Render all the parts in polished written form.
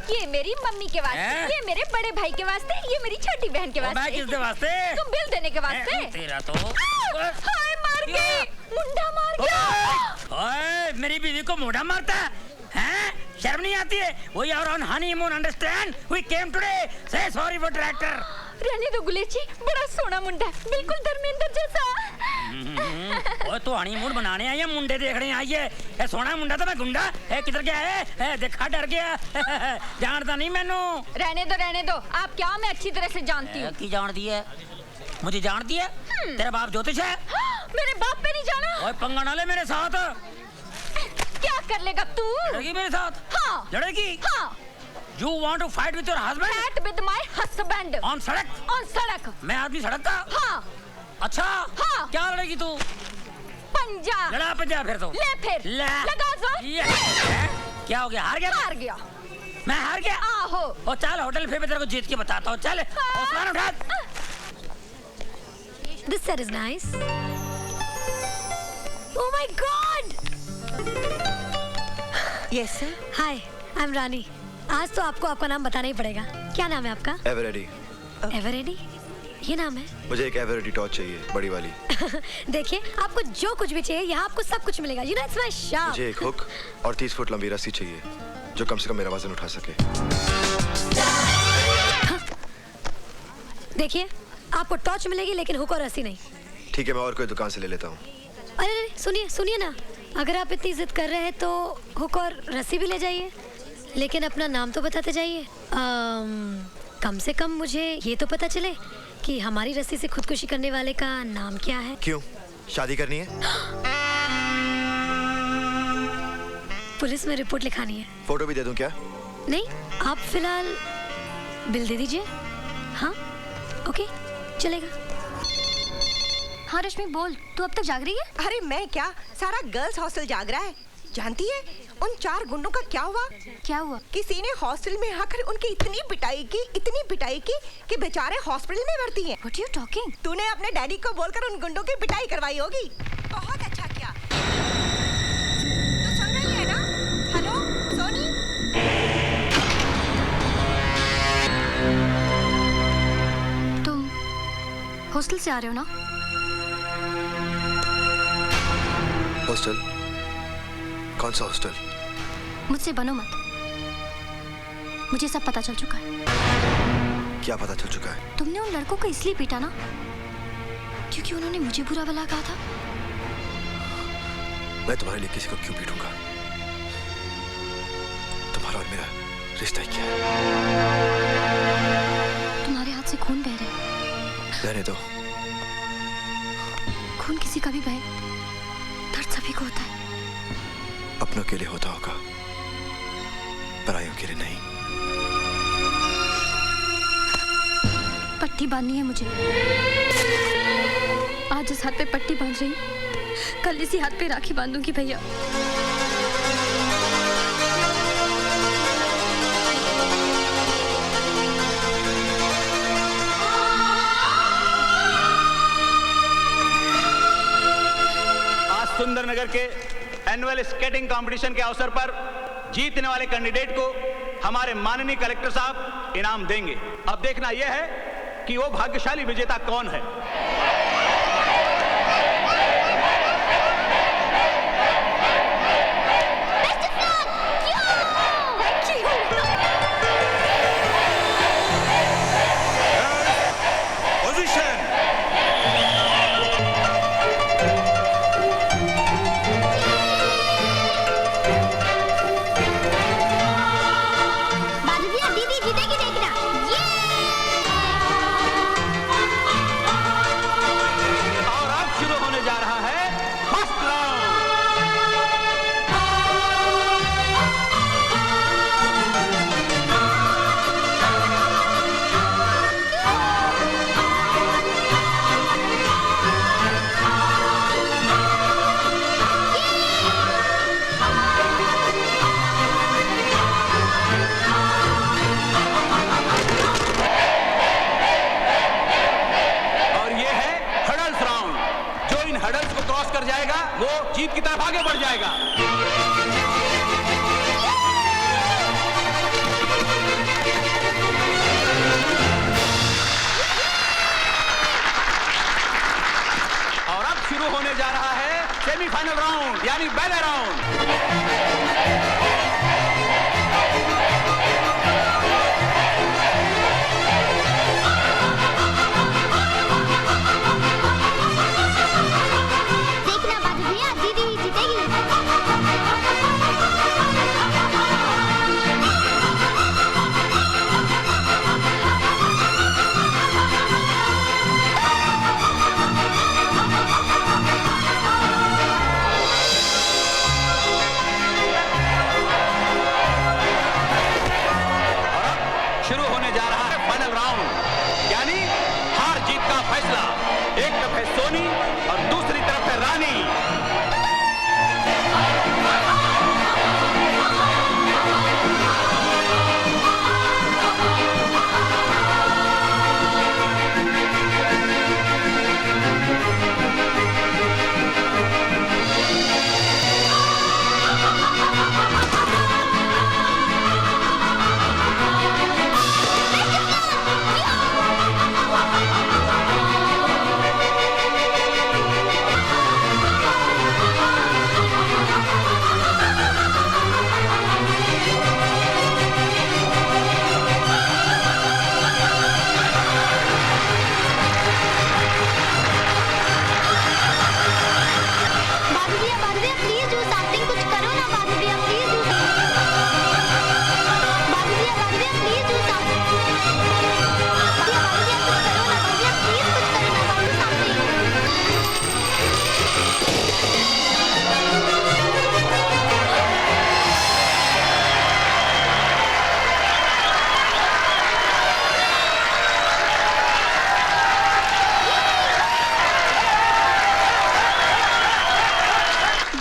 ये मेरी मम्मी के वास्ते, ये मेरे बड़े भाई के वास्ते, ये मेरी छोटी बहन के वास्ते। किसके वास्ते? तुम बिल देने के वास्ते। तेरा तो हाय मार गई, मुंडा मार गया। ओए मेरी बीवी को मुंडा मारता है? शर्म नहीं आती है? We are on honeymoon, understand? We came today. Say sorry for tractor. रहने दो गुलेची, बड़ा सोना मुंडा, बिल्कुल धर्मेंद्र जैसा। वो तो हनीमून बनाने आई है, मुंडे देखने आई है। ए सोना मुंडा तो मैं गुंडा। ए किधर गया है? देखा डर गया। जानता नहीं मैनू। रहने दो। आप क्या? मैं अच्छी तरह से जानती हूँ। की जानती है? मुझे जानती है? तेरा बाप ज्योतिष है? मेरे बाप पे नहीं जाना। ओए पंगा ना ले मेरे साथ। क्या कर लेगा तू? लड़ेगी मेरे साथ? हाँ। लड़ेगी? हाँ। You want to fight with your husband? Fight with my husband. On सड़क? On सड़क। मैं आदमी सड़क का? हाँ। अच्छा? हाँ। क्या लड़ेगी तू? पंजा। लड़ा पंजा फिर तो। ले फिर। लगा जोर। क्या हो गया? हार गया? हार गया। मैं हार गया? आहो। ओ चल होटल फिर मैं तेरे को जीत के बताता हूँ। चल उस्मान उठा। This set is nice. Oh my God! Yes sir. Hi, I'm रानी। आज तो आपको आपका नाम बताना ही पड़ेगा। क्या नाम है आपका? एवरेडी। एवरेडी? ये नाम है? मुझे एक एवरेडी टॉर्च चाहिए, बड़ी वाली। देखिए, आपको जो कुछ भी चाहिए यहाँ आपको सब कुछ मिलेगा। You know it's my shop. मुझे एक हुक और 30 फुट लंबी रस्सी चाहिए, जो कम से कम मेरा वजन उठा सके। हाँ। देखिए, आपको टॉर्च मिलेगी लेकिन हुक और रस्सी नहीं। ठीक है, मैं और कोई दुकान से ले लेता हूँ। अरे सुनिए ना, अगर आप इतनी जिद कर रहे हैं तो हुक और रस्सी भी ले जाइए, लेकिन अपना नाम तो बताते जाइए। कम से कम मुझे ये तो पता चले कि हमारी रस्सी से खुदकुशी करने वाले का नाम क्या है। क्यों? शादी करनी है? पुलिस में रिपोर्ट लिखानी है। फोटो भी दे दूं क्या? नहीं, आप फिलहाल बिल दे दीजिए। हाँ, ओके, चलेगा। हाँ रश्मि बोल, तू अब तक जाग रही है? अरे मैं क्या, सारा गर्ल्स हॉस्टल जाग रहा है। जानती है उन 4 गुंडों का क्या हुआ? क्या हुआ? किसी ने हॉस्टल में आकर उनकी इतनी पिटाई की कि बेचारे हॉस्पिटल में भर्ती हैं। What are you talking? तूने अपने डैडी को बोलकर उन गुंडों की पिटाई करवाई होगी। बहुत अच्छा किया। तू सुन रही है ना? हेलो सोनी? तुम हॉस्टल से आ रहे हो ना? हॉस्टल? कौन सा हॉस्टल? मुझसे बनो मत, मुझे सब पता चल चुका है। क्या पता चल चुका है? तुमने उन लड़कों को इसलिए पीटा ना क्योंकि उन्होंने मुझे बुरा भला कहा था। मैं तुम्हारे लिए किसी को क्यों पीटूंगा? तुम्हारा और मेरा रिश्ता ही क्या है? तुम्हारे हाथ से खून बह रहा है। रहने दो। खून किसी का भी बहे, दर्द सभी को होता है। अपनों के लिए होता होगा, परायों के लिए नहीं। पट्टी बांधनी है मुझे। आज इस हाथ पे पट्टी बांध रही, कल इसी हाथ पे राखी बांधूंगी भैया। आज सुंदरनगर के एनुअल स्केटिंग कंपटीशन के अवसर पर जीतने वाले कैंडिडेट को हमारे माननीय कलेक्टर साहब इनाम देंगे। अब देखना यह है कि वो भाग्यशाली विजेता कौन है। यानी बैले राउंड। देखना बाबू भैया, दीदी ही जीतेगी। शुरू होने जा रहा है फाइनल राउंड, यानी हार जीत का फैसला। एक तरफ है सोनी और दूसरी तरफ है रानी। बाबू भैया प्लीज डू समथिंग, कुछ करो ना बाबू भैया, प्लीज डू। बाबू भैया प्लीज डू समथिंग। बाबू भैया कुछ करो ना, बाबू भैया प्लीज कुछ करो ना, बाबू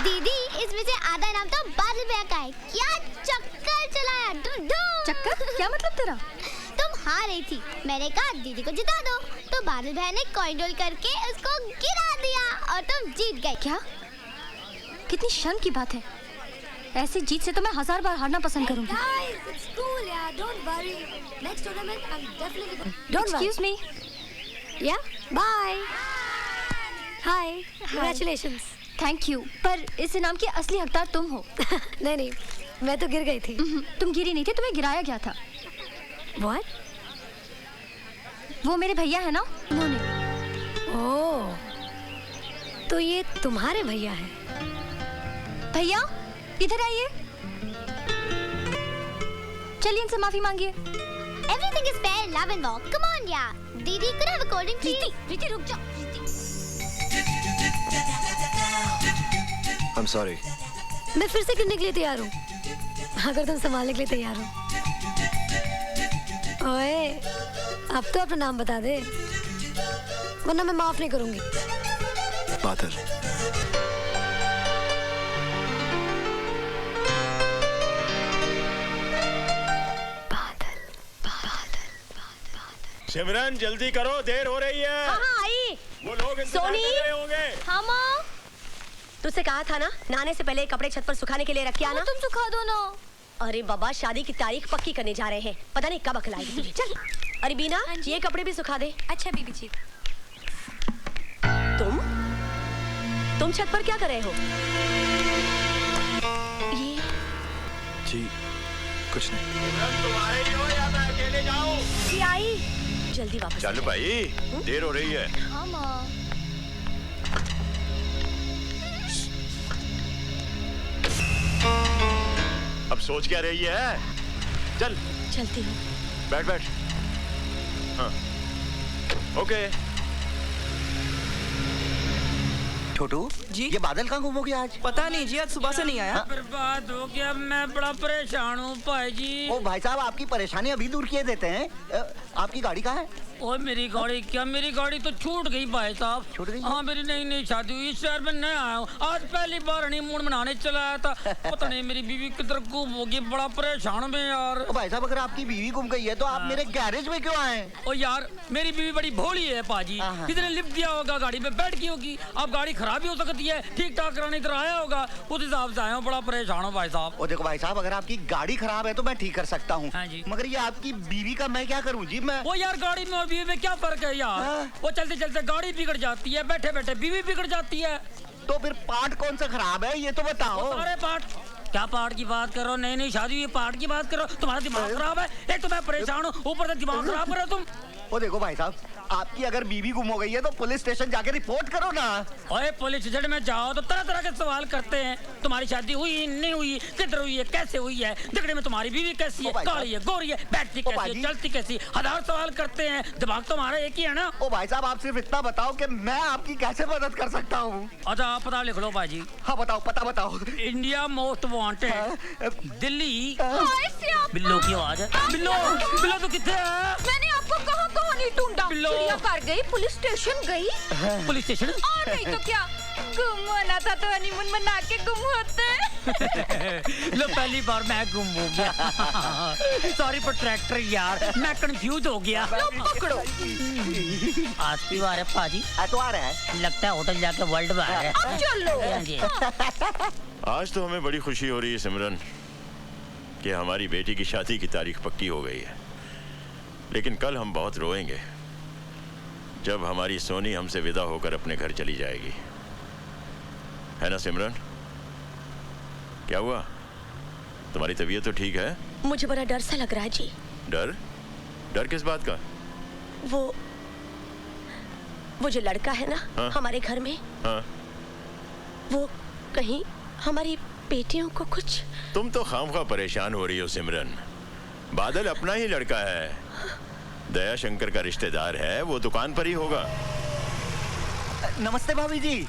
दीदी, इसमें से आधा इनाम तो बादल भैया का है। क्या चक्कर चलाया, चक्कर? क्या मतलब तेरा? तुम हार रही थी, मैंने कहा दीदी को जिता दो, तो बादल भैया ने कॉइन रोल करके उसको गिरा दिया और तुम जीत गए। क्या? कितनी शर्म की बात है। ऐसी जीत से तो मैं 1000 बार हारना पसंद करूंगी। Excuse me. Yeah, bye. Hi, congratulations. Thank you. पर इस इनाम की असली हकदार तुम हो। नहीं, मैं तो गिर गई थी। तुम गिरी नहीं थी, तुम्हें गिराया गया था। What? वो मेरे भैया है ना, उन्होंने। ओह, तो ये तुम्हारे भैया हैं। भैया इधर आइए, चलिए इनसे माफी मांगिए। Everything is fair in love and war. Come on, yeah. दीदी, could I have a cold drink, please? प्रीति रुक जा। I'm sorry. मैं फिर से गिरने के लिए तैयार हूँ, अगर तुम संभालने के लिए तैयार हो। ओए, अब तो अपना नाम बता दे, वरना मैं माफ नहीं करूंगी। बादल। सिमरन जल्दी करो, देर हो रही है। हाँ आई। वो लोग इंतजार कर रहे होंगे। हाँ माँ, तुझसे कहा था ना, नहाने से पहले कपड़े छत पर सुखाने के लिए रख के आना। तुम सुखा दो ना। अरे बाबा, शादी की तारीख पक्की करने जा रहे हैं, पता नहीं कब अकल आएगी तुझे। चल। अरे बीना, ये कपड़े भी सुखा दे। अच्छा बीबी जी। तुम छत पर क्या कर रहे हो? ये जी कुछ नहीं। सिमरन तुम आ रही हो या मैं अकेले जाऊं? जी आई। जल्दी वापस। चल भाई, देर हो रही है। हाँ माँ। अब सोच क्या रही है? चल चलती हूँ। बैठ। हाँ ओके। छोटू जी, ये बादल कहाँ गुम हो गया आज? पता नहीं जी, आज सुबह से नहीं आया। बर्बाद हो गया, मैं बड़ा परेशान हूँ भाई जी। ओ भाई साहब, आपकी परेशानी अभी दूर किए देते हैं। आपकी गाड़ी कहाँ है? और मेरी गाड़ी क्या, मेरी गाड़ी तो छूट गई भाई साहब। छूट गई? हाँ, मेरी नई शादी हुई, इस शहर में नया आया हूँ, आज पहली बार हनीमून मनाने चला आया था। पता नहीं मेरी बीवी किधर गुम हो गई, बड़ा परेशान में यार। ओ भाई साहब, अगर आपकी बीवी गुम गई है तो आप मेरे गैरेज में क्यों आए? ओ यार, मेरी बीवी बड़ी भोली है पाजी, कितने लिफ्ट दिया होगा, गाड़ी में बैठ गई होगी, अब गाड़ी खराब भी हो सकती है, ठीक ठाक कराने इधर आया होगा, उस हिसाब से आया हूँ, बड़ा परेशान हूँ भाई साहब। ओ देखो भाई साहब, अगर आपकी गाड़ी खराब है तो मैं ठीक कर सकता हूँ। हाँ जी। मगर ये आपकी बीवी का मैं क्या करूँ जी? मैं वो यार, गाड़ी में और बीवी में क्या फर्क है यार? वो चलते चलते गाड़ी बिगड़ जाती है, बैठे बैठे बीवी बिगड़ जाती है। तो फिर पार्ट कौन सा खराब है ये तो बताओ। सारे पार्ट। क्या पार्ट की बात करो? नई नई शादी हुई पार्ट की बात करो? तुम्हारा दिमाग खराब है? एक तो मैं परेशान हूँ, ऊपर से दिमाग खराब करो तुम। ओ देखो भाई साहब, आपकी अगर बीवी गुम हो गई है तो पुलिस स्टेशन जाके रिपोर्ट करो ना। ओए पुलिस स्टेशन में जाओ तो तरह तरह के सवाल करते हैं। तुम्हारी शादी हुई नहीं हुई, किधर हुई है, कैसे हुई है, दिखने में तुम्हारी बीवी कैसी है, काली है, गोरी है, बैठती कैसी है, चलती कैसी, हजार सवाल करते हैं। दिमाग तो हमारा एक ही है ना। ओ भाई साहब, आप सिर्फ इतना बताओ कि मैं आपकी कैसे मदद कर सकता हूँ। अच्छा आप पता लिख लो भाजी। हाँ बताओ, पता बताओ। India most wanted Delhi. बिल्लो की आवाज है। बिल्लो बिल्लो तो कितने है? मैंने आपको कहाँ कहाँ नहीं ढूंढा। चिड़ियाघर गई, पुलिस स्टेशन गई। Police station? और नहीं तो क्या, गुम होना था तो हनीमून मना के गुम होते। लो पहली बार मैं गुम हो गया। सॉरी फॉर ट्रैक्टर यार, मैं कंफ्यूज हो गया। लो पकड़ो। आज की बार है पाजी। एतवार है, लगता है होटल जाके वर्ल्ड बार है। अब चलो। आज तो हमें बड़ी खुशी हो रही है सिमरन कि हमारी बेटी की शादी की तारीख पक्की हो गई है, लेकिन कल हम बहुत रोएंगे जब हमारी सोनी हमसे विदा होकर अपने घर चली जाएगी, है ना सिमरन? क्या हुआ? तुम्हारी तबीयत तो ठीक है? मुझे बड़ा डर सा लग रहा है जी। डर? डर किस बात का? वो जो लड़का है ना, हाँ? हमारे घर में, हाँ? वो कहीं हमारी बेटियों को कुछ। तुम तो खामखा परेशान हो रही हो सिमरन। बादल अपना ही लड़का है, दया शंकर का रिश्तेदार है, वो दुकान पर ही होगा। नमस्ते भाभी जी।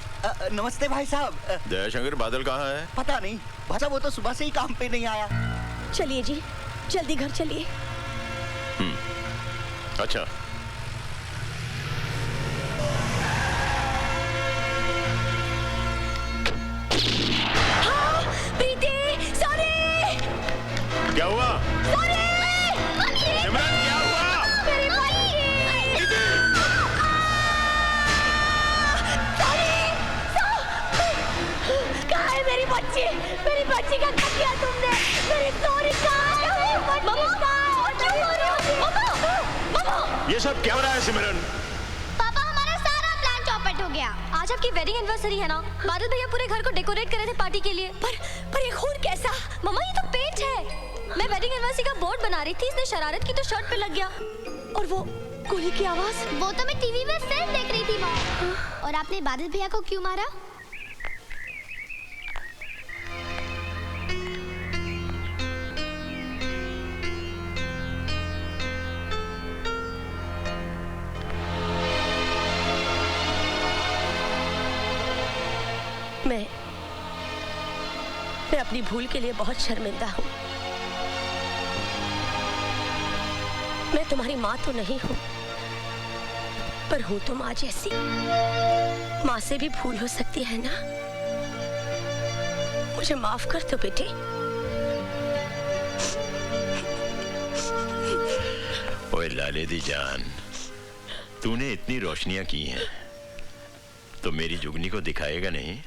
नमस्ते भाई साहब। दया शंकर बादल कहाँ है? पता नहीं भाई साहब, वो तो सुबह से ही काम पे नहीं आया। चलिए जी, जल्दी घर चलिए। अच्छा। हाँ, प्रीति, सॉरी। क्या हुआ? सॉरी। सिमरन क्या हुआ? मेरी बच्ची। कहाँ है मेरी बच्ची? मेरी बच्ची का क्या किया तुमने? मेरी सोनी कहाँ है? ये सब क्या हो रहा है सिमरन? पापा हमारा सारा प्लान चौपट हो गया। आज आपकी वेडिंग एनिवर्सरी है ना? बादल भैया पूरे घर को डेकोरेट कर रहे थे पार्टी के लिए। पर ये खून कैसा? मम्मा ये तो पेंट है। मैं वेडिंग एनिवर्सरी का बोर्ड बना रही थी, इसने शरारत की तो शर्ट पे लग गया। और वो गोली की आवाज? वो तो मैं टीवी में फिल्म देख रही थी माँ। और आपने बादल भैया को क्यों मारा? मैं अपनी भूल के लिए बहुत शर्मिंदा हूँ। मैं तुम्हारी माँ तो नहीं हूँ, पर हूँ तो माँ जैसी। माँ से भी भूल हो सकती है ना? मुझे माफ कर दो बेटे। ओए लाले दी जान, तूने इतनी रोशनियां की हैं तो मेरी जुगनी को दिखाएगा नहीं?